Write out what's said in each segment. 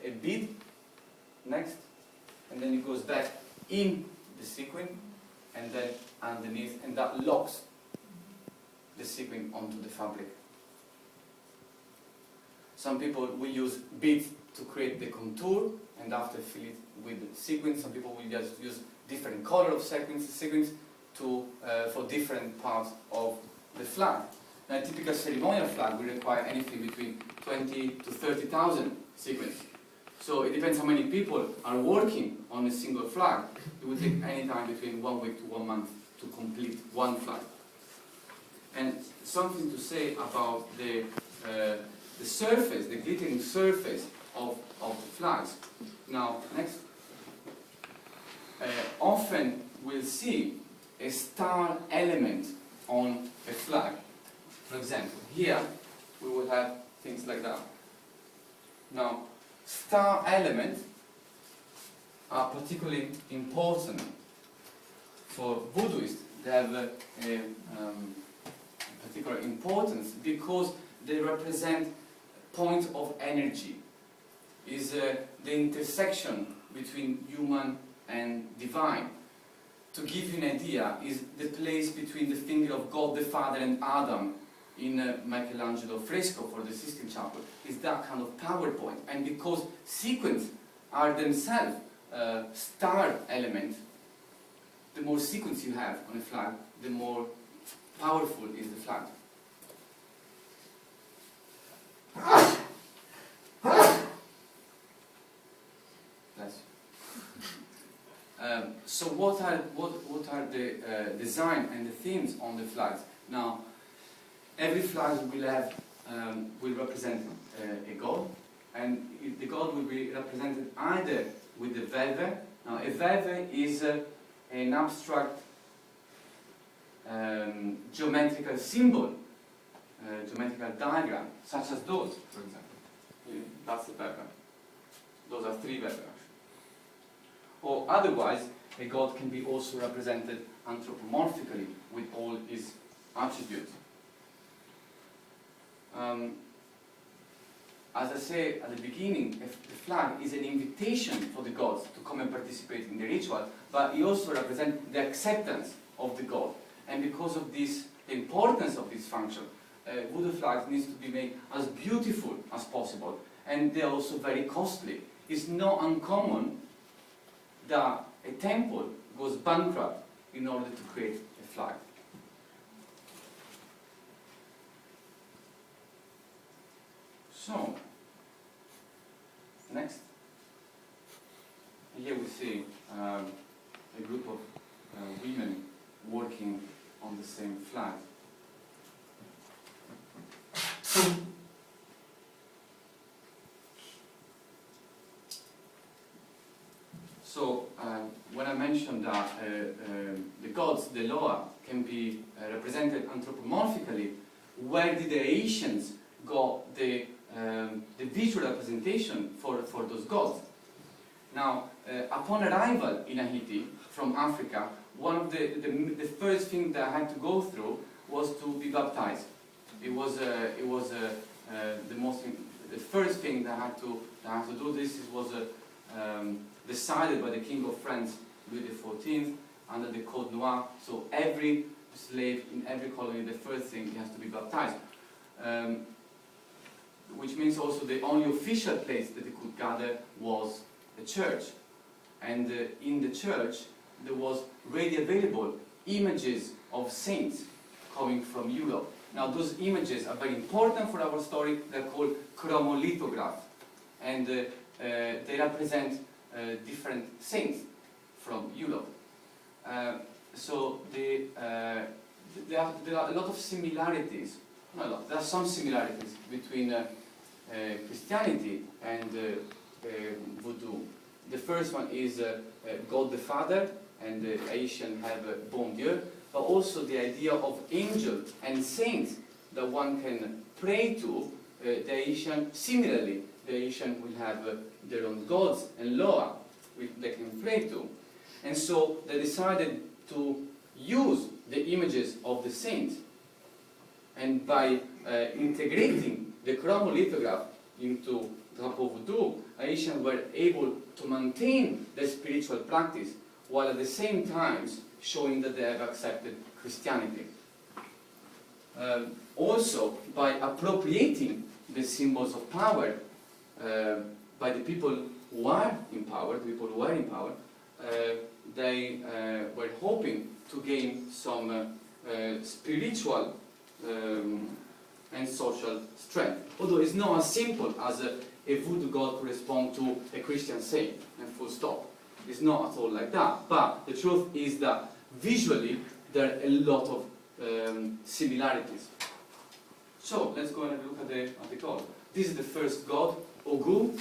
a bead next, and then it goes back in the sequin, and then underneath, and that locks the sequin onto the fabric. Some people will use beads to create the contour, and after fill it with sequins. Some people will just use different color of sequins to, for different parts of the flag. Now, a typical ceremonial flag will require anything between 20 to 30,000 sequins. So it depends how many people are working on a single flag. It will take any time between 1 week to 1 month to complete one flag. And something to say about the surface, the glittering surface of the flags. Now, next. Often we'll see a star element on a flag. For example, here we will have things like that. Now, star elements are particularly important for Vodouists. They have a particular importance because they represent point of energy. Is the intersection between human and divine. To give you an idea, is the place between the finger of God the Father and Adam in Michelangelo fresco for the Sistine Chapel. Is that kind of power point. And because sequins are themselves star element, the more sequins you have on a flag, the more powerful is the flag. So what are the design and the themes on the flags? Now, every flag will have will represent a god, and the god will be represented either with the velvet. Now, a velvet is an abstract geometrical symbol, geometrical diagram, such as those, for example. That's the velvet. Those are 3 velvet. Or otherwise, a god can be also represented anthropomorphically with all his attributes. As I said at the beginning, the flag is an invitation for the gods to come and participate in the ritual, but it also represents the acceptance of the god. And because of this, the importance of this function, Voodoo flags needs to be made as beautiful as possible, and they're also very costly. It's not uncommon that a temple goes bankrupt in order to create a flag. So, next. Here we see a group of women working on the same flag. So, when I mentioned that the gods, the Loa, can be represented anthropomorphically, where did the Haitians got the visual representation for those gods? Now, upon arrival in Haiti from Africa, one of the first things that I had to go through was to be baptized. It was the first thing that I had to do. This was decided by the King of France, Louis XIV, under the Code Noir. So every slave in every colony, the first thing, he has to be baptized. Which means also the only official place that they could gather was the church. And in the church, there was readily available images of saints coming from Europe. Now, those images are very important for our story. They're called chromolithograph. And they represent different saints from Europe. So there are a lot of similarities. Not a lot. There are some similarities between Christianity and Voodoo. The first one is God the Father, and the Haitian have Bon Dieu, but also the idea of angel and saints that one can pray to. The Haitian, similarly, the Haitian will have their own gods and Loa which they can pray to. And so they decided to use the images of the saints. And by integrating the chromolithograph into drapo Vodou, Haitians were able to maintain their spiritual practice while at the same time showing that they have accepted Christianity. Also, by appropriating the symbols of power by the people who are in power, they were hoping to gain some spiritual and social strength. Although it's not as simple as a voodoo god correspond to a Christian saint, and full stop. It's not at all like that. But the truth is that visually there are a lot of similarities. So let's go and have a look at the god. This is the first god, Ogu,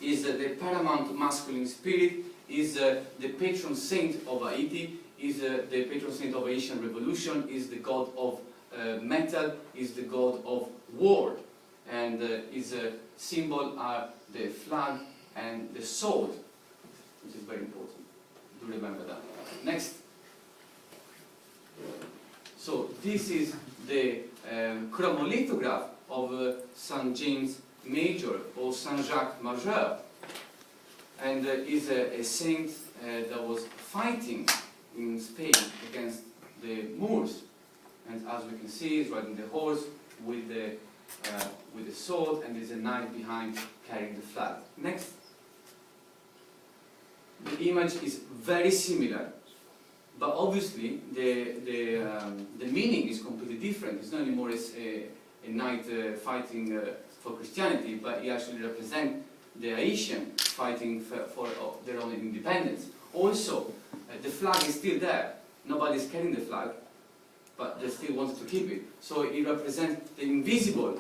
is the paramount masculine spirit, is the patron saint of Haiti, is the patron saint of Haitian Revolution, is the god of metal, is the god of war, and his symbol are the flag and the sword, which is very important. Do remember that. Next. So this is the chromolithograph of Saint James Major or Saint Jacques Majeur, and is a saint that was fighting in Spain against the Moors. And as we can see, he's riding the horse with the sword, and there's a knight behind carrying the flag. Next. The image is very similar, but obviously the meaning is completely different. It's not anymore a knight fighting for Christianity, but he actually represents the Haitian fighting for their own independence. Also, the flag is still there. Nobody's carrying the flag, but they still wanted to keep it. So it represents the invisible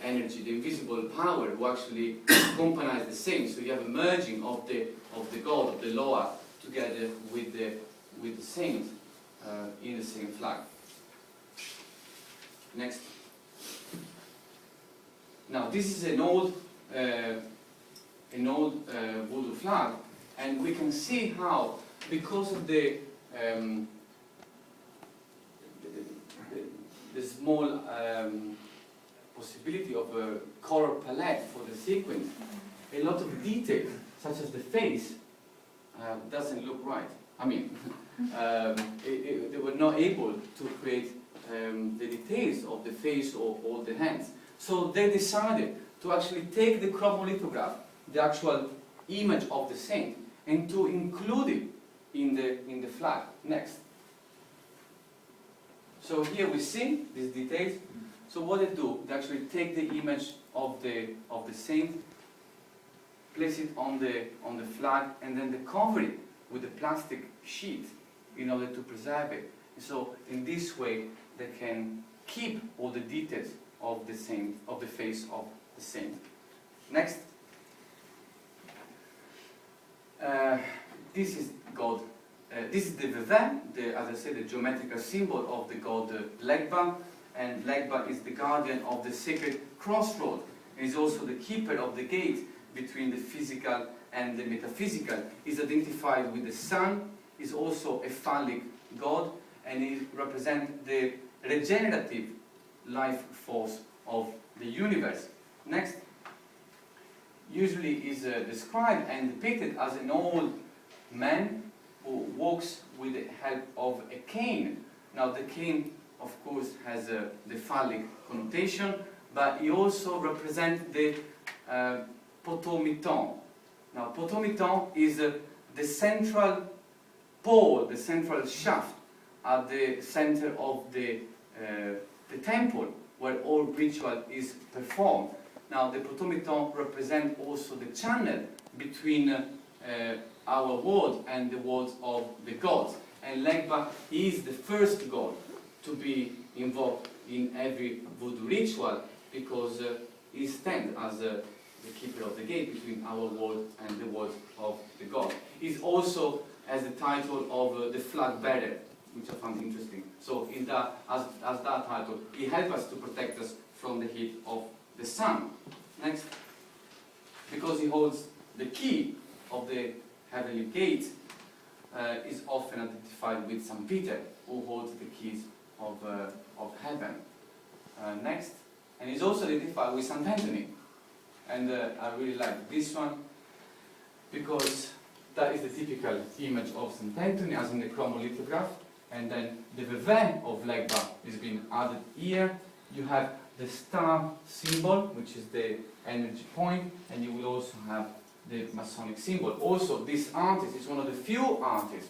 energy, the invisible power who actually accompanies the saints. So you have a merging of the god, of the Loa, together with the saint in the same flag. Next. Now this is an old voodoo flag, and we can see how, because of the small possibility of a color palette for the sequins, a lot of details, such as the face, doesn't look right. I mean, they were not able to create the details of the face or the hands. So they decided to actually take the chromolithograph, the actual image of the saint, and to include it in the flag. Next. So here we see these details. So what they do, they actually take the image of the saint, place it on the flag, and then they cover it with a plastic sheet in order to preserve it. So in this way, they can keep all the details of the saint, of the face of the saint. Next. This is God. This is the vevin, as I said, the geometrical symbol of the god Legba, and Legba is the guardian of the sacred crossroad. He is also the keeper of the gate between the physical and the metaphysical. He is identified with the sun, is also a phallic god, and he represents the regenerative life force of the universe. Next. Usually is described and depicted as an old man who walks with the help of a cane. Now the cane, of course, has the phallic connotation, but he also represents the potomiton. Now potomiton is the central pole, the central shaft at the center of the temple where all ritual is performed. Now the potomiton represents also the channel between our world and the worlds of the gods. And Legba is the first god to be invoked in every voodoo ritual, because he stands as the keeper of the gate between our world and the world of the god. He also has the title of the flag bearer, which I found interesting. So in that, as that title, he helps us to protect us from the heat of the sun. Next. Because he holds the key of the heavenly gate, is often identified with St. Peter, who holds the keys of heaven. Next. And he's also identified with St. Anthony, And I really like this one because that is the typical image of St. Anthony as in the chromolithograph. And then the vevin of Legba is being added here. You have the star symbol, which is the energy point, and you will also have the Masonic symbol. Also, this artist is one of the few artists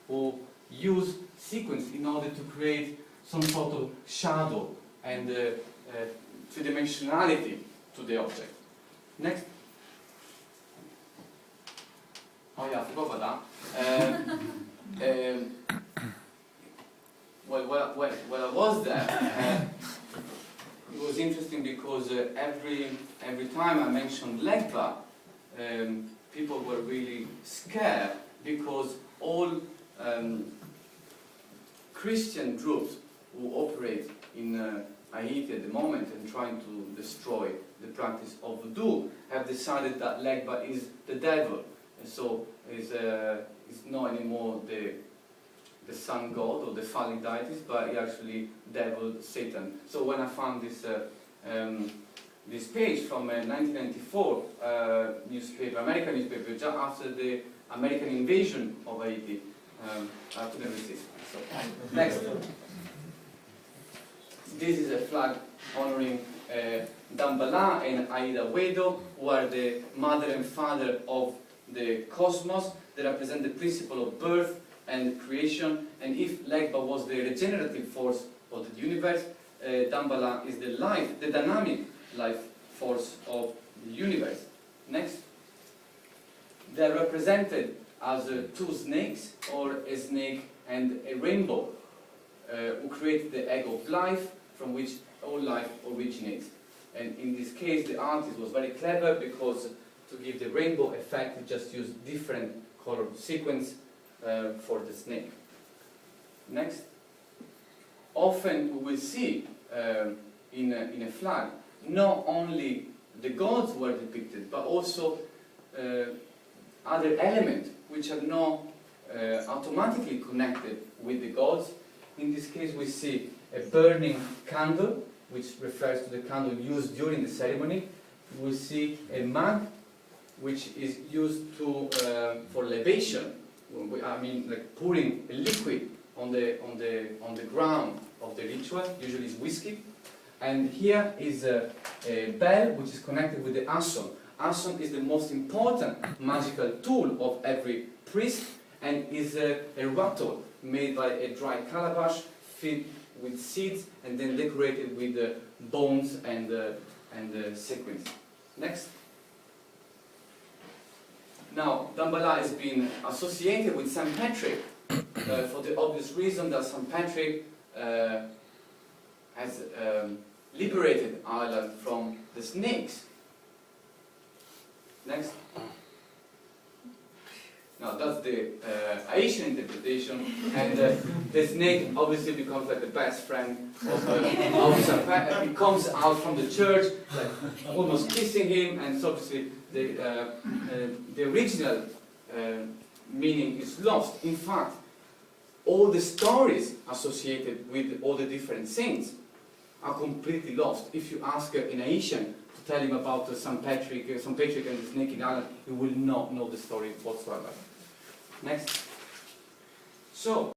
who use sequence in order to create some sort of shadow and three-dimensionality to the object. Next. Oh yeah, I forgot about that. When I was there, it was interesting because every time I mentioned Legba, people were really scared because all Christian groups who operate in Haiti at the moment and trying to destroy the practice of Vodou have decided that Legba is the devil, and so is not anymore the sun god or the phallic deities, but actually devil, Satan. So when I found this this page from a 1994 newspaper, American newspaper, just after the American invasion of Haiti, I couldn't resist. So, next. This is a flag honoring Dambala and Aida Wedo, who are the mother and father of the cosmos. They represent the principle of birth and creation, and if Legba was the regenerative force of the universe, Dambala is the life, the dynamic life force of the universe. Next. They are represented as two snakes, or a snake and a rainbow, who create the egg of life, from which all life originates. And in this case, the artist was very clever because to give the rainbow effect, he just used different color sequence for the snake. Next. Often we will see in a flag not only the gods were depicted, but also other elements which are not automatically connected with the gods. In this case, we see a burning candle, which refers to the candle used during the ceremony. We see a mug, which is used for libation. I mean, like pouring a liquid on the ground of the ritual. Usually, it's whiskey. And here is a bell, which is connected with the ason. Ason is the most important magical tool of every priest, and is a rattle made by a dry calabash filled with seeds and then decorated with bones and sequins. Next. Now, Dambala has been associated with St. Patrick for the obvious reason that St. Patrick has liberated Ireland from the snakes. Next. Now that's the Haitian interpretation, and the snake obviously becomes like the best friend of St. Patrick. He comes out from the church, like almost kissing him, and so obviously the original meaning is lost. In fact, all the stories associated with all the different saints are completely lost. If you ask an Haitian to tell him about St. Patrick and the snake in Ireland, he will not know the story whatsoever. Next. So,